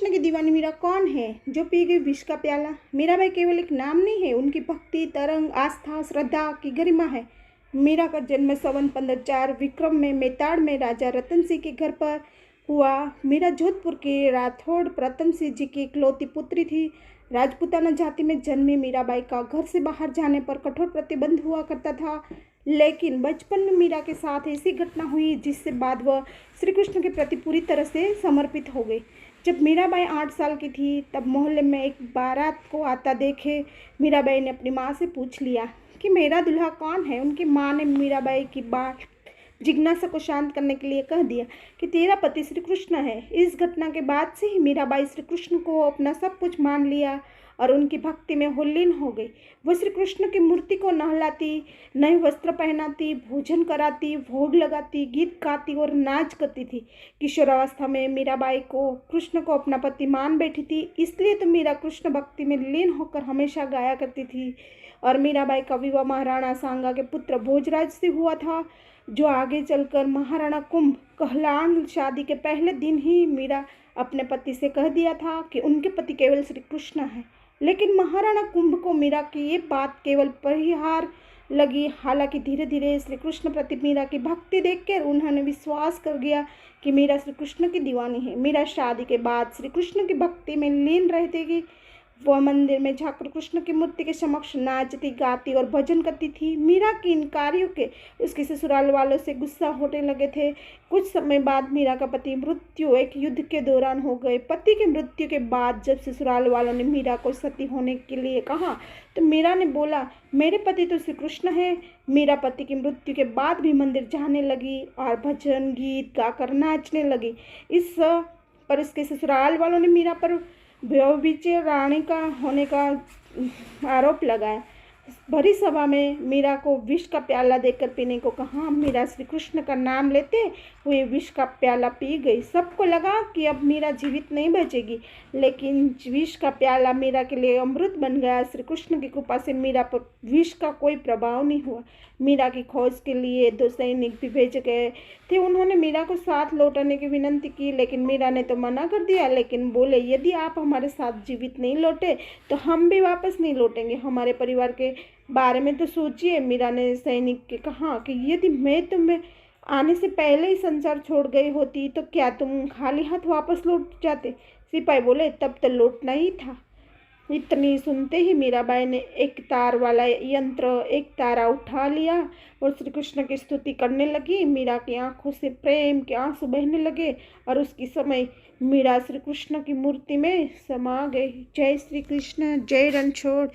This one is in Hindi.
कृष्ण की दीवानी मीरा कौन है जो पी गई विष का प्याला। मीराबाई केवल एक नाम नहीं है, उनकी भक्ति, तरंग, आस्था, श्रद्धा की गरिमा है। मीरा का जन्म संवत 1504 विक्रम में मेताड़ में राजा रतन सिंह के घर पर हुआ। मीरा जोधपुर के राठौड़ रतन सिंह जी की इकलौती पुत्री थी। राजपूताना जाति में जन्मी मीराबाई का घर से बाहर जाने पर कठोर प्रतिबंध हुआ करता था, लेकिन बचपन में मीरा के साथ ऐसी घटना हुई जिससे बाद वह श्री कृष्ण के प्रति पूरी तरह से समर्पित हो गई। जब मीराबाई 8 साल की थी तब मोहल्ले में एक बारात को आता देखे मीराबाई ने अपनी माँ से पूछ लिया कि मेरा दूल्हा कौन है। उनकी माँ ने मीराबाई की बात जिज्ञासा को शांत करने के लिए कह दिया कि तेरा पति श्री कृष्ण है। इस घटना के बाद से ही मीराबाई श्री कृष्ण को अपना सब कुछ मान लिया और उनकी भक्ति में हुल्लीन हो गई। वह श्री कृष्ण की मूर्ति को नहलाती, नए वस्त्र पहनाती, भोजन कराती, भोग लगाती, गीत गाती और नाच करती थी। किशोरावस्था में मीराबाई को कृष्ण को अपना पति मान बैठी थी, इसलिए तो मीरा कृष्ण भक्ति में लीन होकर हमेशा गाया करती थी। और मीराबाई का विवाह महाराणा सांगा के पुत्र भोजराज से हुआ था, जो आगे चलकर महाराणा कुंभ कहलान। शादी के पहले दिन ही मीरा अपने पति से कह दिया था कि उनके पति केवल श्री कृष्ण है, लेकिन महाराणा कुंभ को मीरा की ये बात केवल परिहार लगी। हालांकि धीरे धीरे श्री कृष्ण प्रति मीरा की भक्ति देखकर उन्होंने विश्वास कर गया कि मीरा श्री कृष्ण की दीवानी है। मीरा शादी के बाद श्री कृष्ण की भक्ति में लीन रहती थी। वह मंदिर में जाकर कृष्ण की मूर्ति के समक्ष नाचती, गाती और भजन करती थी। मीरा की इन कार्यों के उसके ससुराल वालों से गुस्सा होने लगे थे। कुछ समय बाद मीरा का पति मृत्यु एक युद्ध के दौरान हो गए। पति की मृत्यु के बाद जब ससुराल वालों ने मीरा को सती होने के लिए कहा तो मीरा ने बोला, मेरे पति तो श्री कृष्ण है। मीरा पति की मृत्यु के बाद भी मंदिर जाने लगी और भजन गीत गाकर नाचने लगी। इस पर उसके ससुराल वालों ने मीरा पर व्यभिचार रानी का होने का आरोप लगाया। भरी सभा में मीरा को विष का प्याला देकर पीने को कहा। मीरा श्री कृष्ण का नाम लेते हुए विष का प्याला पी गई। सबको लगा कि अब मीरा जीवित नहीं बचेगी, लेकिन विष का प्याला मीरा के लिए अमृत बन गया। श्री कृष्ण की कृपा से मीरा पर विष का कोई प्रभाव नहीं हुआ। मीरा की खोज के लिए 2 सैनिक भी भेजे गए थे। उन्होंने मीरा को साथ लौटाने की विनती की, लेकिन मीरा ने तो मना कर दिया। लेकिन बोले, यदि आप हमारे साथ जीवित नहीं लौटे तो हम भी वापस नहीं लौटेंगे। हमारे परिवार के बारे में तो सोचिए। मीरा ने सैनिक के कहा कि यदि मैं तुम्हें आने से पहले ही संसार छोड़ गई होती तो क्या तुम खाली हाथ वापस लौट जाते। सिपाही बोले, तब तो लौटना ही था। इतनी सुनते ही मीराबाई ने एक तार वाला यंत्र, एक तारा उठा लिया और श्री कृष्ण की स्तुति करने लगी। मीरा की आंखों से प्रेम के आंसू बहने लगे और उसकी समय मीरा श्री कृष्ण की मूर्ति में समा गई। जय श्री कृष्ण, जय रणछोड़।